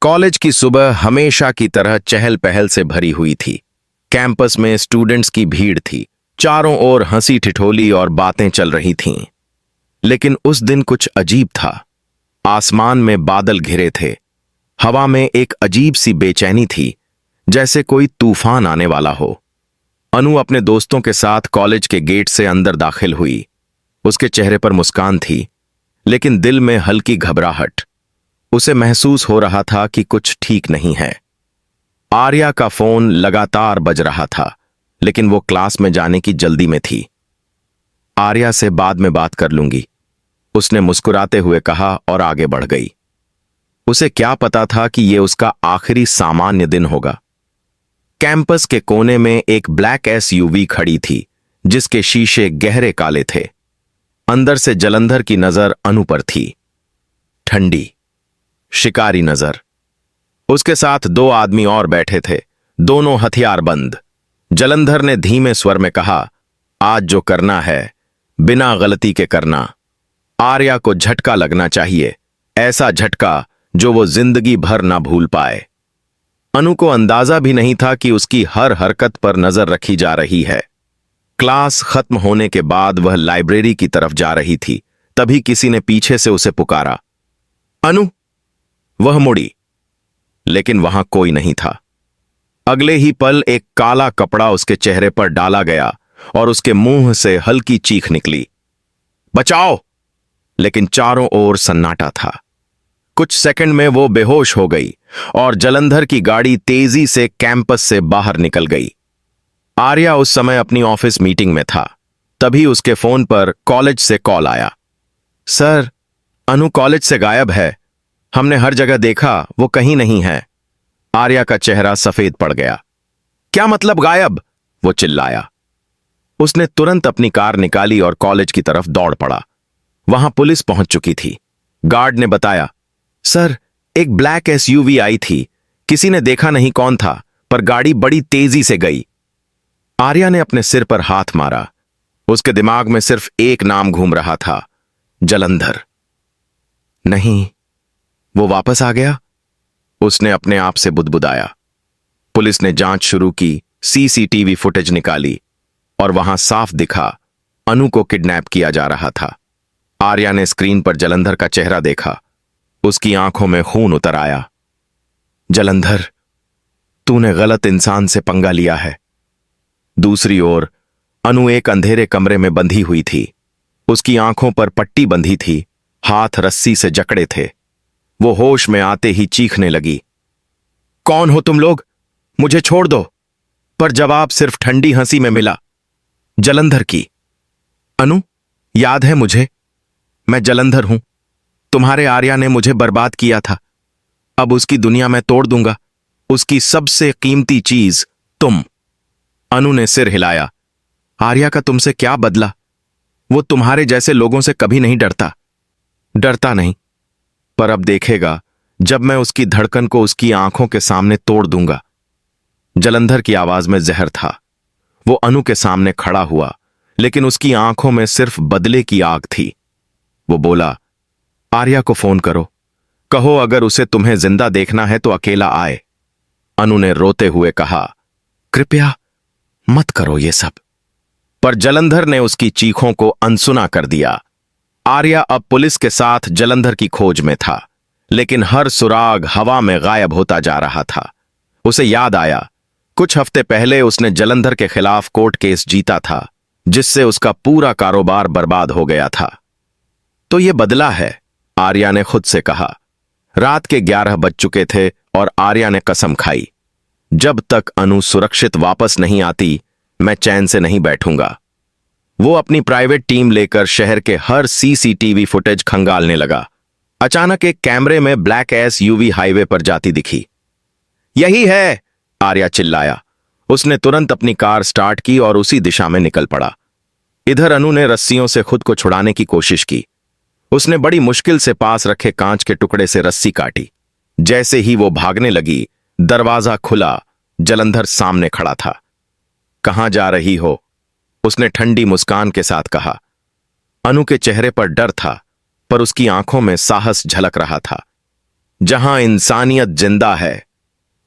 College की सुबह हमेशा की तरह चहल पहल से भरी हुई थी। कैंपस में स्टूडेंट्स की भीड़ थी। चारों ओर हंसी ठिठोली और बातें चल रही थीं। लेकिन उस दिन कुछ अजीब था। आसमान में बादल घिरे थे। हवा में एक अजीब सी बेचैनी थी, जैसे कोई तूफान आने वाला हो। अनु अपने दोस्तों के साथ कॉलेज के गेट से अंदर दाखिल हुई। उसके चेहरे पर मुस्कान थी, लेकिन दिल में हल्की घबराहट। उसे महसूस हो रहा था कि कुछ ठीक नहीं है। आर्या का फोन लगातार बज रहा था, लेकिन वो क्लास में जाने की जल्दी में थी। आर्या से बाद में बात कर लूंगी, उसने मुस्कुराते हुए कहा और आगे बढ़ गई। उसे क्या पता था कि यह उसका आखिरी सामान्य दिन होगा। कैंपस के कोने में एक ब्लैक एसयूवी खड़ी थी, जिसके शीशे गहरे काले थे। अंदर से जलंधर की नजर अनु पर थी, ठंडी, शिकारी नजर। उसके साथ दो आदमी और बैठे थे, दोनों हथियार बंद। जलंधर ने धीमे स्वर में कहा, आज जो करना है बिना गलती के करना। आर्या को झटका लगना चाहिए, ऐसा झटका जो वो जिंदगी भर ना भूल पाए। अनु को अंदाजा भी नहीं था कि उसकी हर हरकत पर नजर रखी जा रही है। क्लास खत्म होने के बाद वह लाइब्रेरी की तरफ जा रही थी, तभी किसी ने पीछे से उसे पुकारा, अनु। वह मुड़ी, लेकिन वहां कोई नहीं था। अगले ही पल एक काला कपड़ा उसके चेहरे पर डाला गया और उसके मुंह से हल्की चीख निकली, बचाओ। लेकिन चारों ओर सन्नाटा था। कुछ सेकंड में वो बेहोश हो गई और जलंधर की गाड़ी तेजी से कैंपस से बाहर निकल गई। आर्या उस समय अपनी ऑफिस मीटिंग में था। तभी उसके फोन पर कॉलेज से कॉल आया, सर, अनु कॉलेज से गायब है। हमने हर जगह देखा, वो कहीं नहीं है। आर्या का चेहरा सफेद पड़ गया। क्या मतलब गायब? वो चिल्लाया। उसने तुरंत अपनी कार निकाली और कॉलेज की तरफ दौड़ पड़ा। वहां पुलिस पहुंच चुकी थी। गार्ड ने बताया, सर, एक ब्लैक एसयूवी आई थी। किसी ने देखा नहीं कौन था, पर गाड़ी बड़ी तेजी से गई। आर्या ने अपने सिर पर हाथ मारा। उसके दिमाग में सिर्फ एक नाम घूम रहा था, जलंधर। नहीं, वो वापस आ गया, उसने अपने आप से बुदबुदाया। पुलिस ने जांच शुरू की, सीसीटीवी फुटेज निकाली और वहां साफ दिखा, अनु को किडनैप किया जा रहा था। आर्या ने स्क्रीन पर जलंधर का चेहरा देखा। उसकी आंखों में खून उतर आया। जलंधर, तूने गलत इंसान से पंगा लिया है। दूसरी ओर अनु एक अंधेरे कमरे में बंधी हुई थी। उसकी आंखों पर पट्टी बंधी थी, हाथ रस्सी से जकड़े थे। वो होश में आते ही चीखने लगी, कौन हो तुम लोग? मुझे छोड़ दो। पर जवाब सिर्फ ठंडी हंसी में मिला, जलंधर की। अनु, याद है मुझे? मैं जलंधर हूं। तुम्हारे आर्या ने मुझे बर्बाद किया था। अब उसकी दुनिया मैं तोड़ दूंगा। उसकी सबसे कीमती चीज तुम। अनु ने सिर हिलाया। आर्या का तुमसे क्या बदला? वो तुम्हारे जैसे लोगों से कभी नहीं डरता। डरता नहीं, पर अब देखेगा जब मैं उसकी धड़कन को उसकी आंखों के सामने तोड़ दूंगा। जलंधर की आवाज में जहर था। वो अनु के सामने खड़ा हुआ, लेकिन उसकी आंखों में सिर्फ बदले की आग थी। वो बोला, आर्या को फोन करो, कहो अगर उसे तुम्हें जिंदा देखना है तो अकेला आए। अनु ने रोते हुए कहा, कृपया मत करो ये सब। पर जलंधर ने उसकी चीखों को अनसुना कर दिया। आर्या अब पुलिस के साथ जलंधर की खोज में था, लेकिन हर सुराग हवा में गायब होता जा रहा था। उसे याद आया, कुछ हफ्ते पहले उसने जलंधर के खिलाफ कोर्ट केस जीता था, जिससे उसका पूरा कारोबार बर्बाद हो गया था। तो ये बदला है, आर्या ने खुद से कहा। रात के 11 बज चुके थे और आर्या ने कसम खाई, जब तक अनु सुरक्षित वापस नहीं आती, मैं चैन से नहीं बैठूंगा। वो अपनी प्राइवेट टीम लेकर शहर के हर सीसीटीवी फुटेज खंगालने लगा। अचानक एक कैमरे में ब्लैक एसयूवी हाईवे पर जाती दिखी। यही है, आर्या चिल्लाया। उसने तुरंत अपनी कार स्टार्ट की और उसी दिशा में निकल पड़ा। इधर अनु ने रस्सियों से खुद को छुड़ाने की कोशिश की। उसने बड़ी मुश्किल से पास रखे कांच के टुकड़े से रस्सी काटी। जैसे ही वो भागने लगी, दरवाजा खुला। जलंधर सामने खड़ा था। कहां जा रही हो? उसने ठंडी मुस्कान के साथ कहा। अनु के चेहरे पर डर था, पर उसकी आंखों में साहस झलक रहा था। जहां इंसानियत जिंदा है,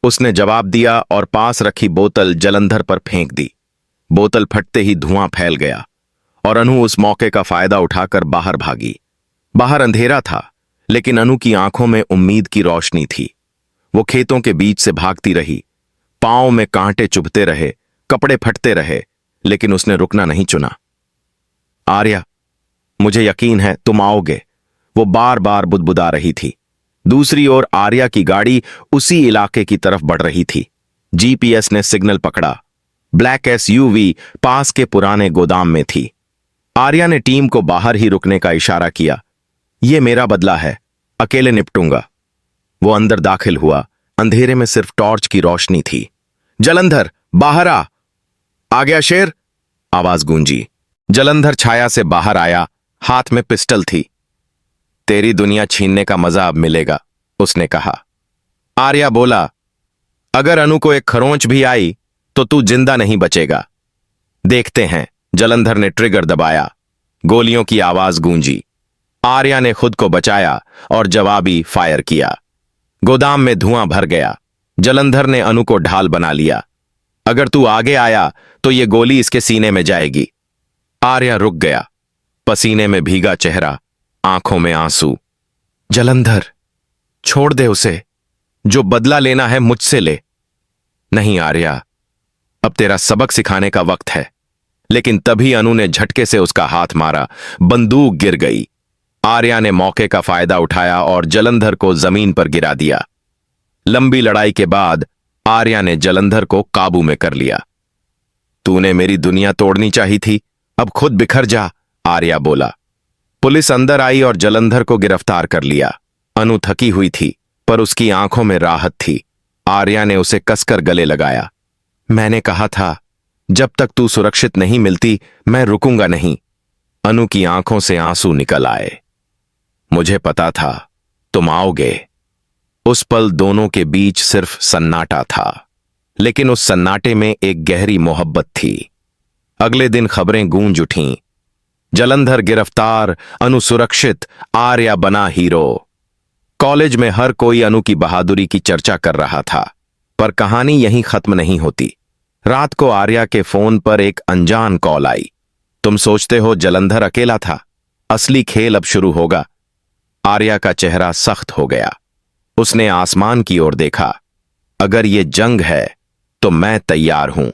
उसने जवाब दिया और पास रखी बोतल जलंधर पर फेंक दी। बोतल फटते ही धुआं फैल गया और अनु उस मौके का फायदा उठाकर बाहर भागी। बाहर अंधेरा था, लेकिन अनु की आंखों में उम्मीद की रोशनी थी। वो खेतों के बीच से भागती रही, पांव में कांटे चुभते रहे, कपड़े फटते रहे, लेकिन उसने रुकना नहीं चुना। आर्या, मुझे यकीन है तुम आओगे, वो बार बार बुदबुदा रही थी। दूसरी ओर आर्या की गाड़ी उसी इलाके की तरफ बढ़ रही थी। जीपीएस ने सिग्नल पकड़ा। ब्लैक एसयूवी पास के पुराने गोदाम में थी। आर्या ने टीम को बाहर ही रुकने का इशारा किया। यह मेरा बदला है, अकेले निपटूंगा। वो अंदर दाखिल हुआ। अंधेरे में सिर्फ टॉर्च की रोशनी थी। जलंधर, बाहर आ गया शेर, आवाज गूंजी। जलंधर छाया से बाहर आया, हाथ में पिस्टल थी। तेरी दुनिया छीनने का मजा अब मिलेगा, उसने कहा। आर्या बोला, अगर अनु को एक खरोंच भी आई तो तू जिंदा नहीं बचेगा। देखते हैं। जलंधर ने ट्रिगर दबाया। गोलियों की आवाज गूंजी। आर्या ने खुद को बचाया और जवाबी फायर किया। गोदाम में धुआं भर गया। जलंधर ने अनु को ढाल बना लिया। अगर तू आगे आया तो ये गोली इसके सीने में जाएगी। आर्या रुक गया, पसीने में भीगा चेहरा, आंखों में आंसू। जलंधर, छोड़ दे उसे, जो बदला लेना है मुझसे ले। नहीं आर्या, अब तेरा सबक सिखाने का वक्त है। लेकिन तभी अनु ने झटके से उसका हाथ मारा। बंदूक गिर गई। आर्या ने मौके का फायदा उठाया और जलंधर को जमीन पर गिरा दिया। लंबी लड़ाई के बाद आर्या ने जलंधर को काबू में कर लिया। तूने मेरी दुनिया तोड़नी चाहिए थी, अब खुद बिखर जा, आर्या बोला। पुलिस अंदर आई और जलंधर को गिरफ्तार कर लिया। अनु थकी हुई थी, पर उसकी आंखों में राहत थी। आर्या ने उसे कसकर गले लगाया। मैंने कहा था, जब तक तू सुरक्षित नहीं मिलती मैं रुकूंगा नहीं। अनु की आंखों से आंसू निकल आए। मुझे पता था तुम आओगे। उस पल दोनों के बीच सिर्फ सन्नाटा था, लेकिन उस सन्नाटे में एक गहरी मोहब्बत थी। अगले दिन खबरें गूंज उठीं। जलंधर गिरफ्तार, अनु सुरक्षित, आर्या बना हीरो। कॉलेज में हर कोई अनु की बहादुरी की चर्चा कर रहा था, पर कहानी यहीं खत्म नहीं होती। रात को आर्या के फोन पर एक अनजान कॉल आई। तुम सोचते हो जलंधर अकेला था, असली खेल अब शुरू होगा। आर्या का चेहरा सख्त हो गया। उसने आसमान की ओर देखा। अगर ये जंग है तो मैं तैयार हूं।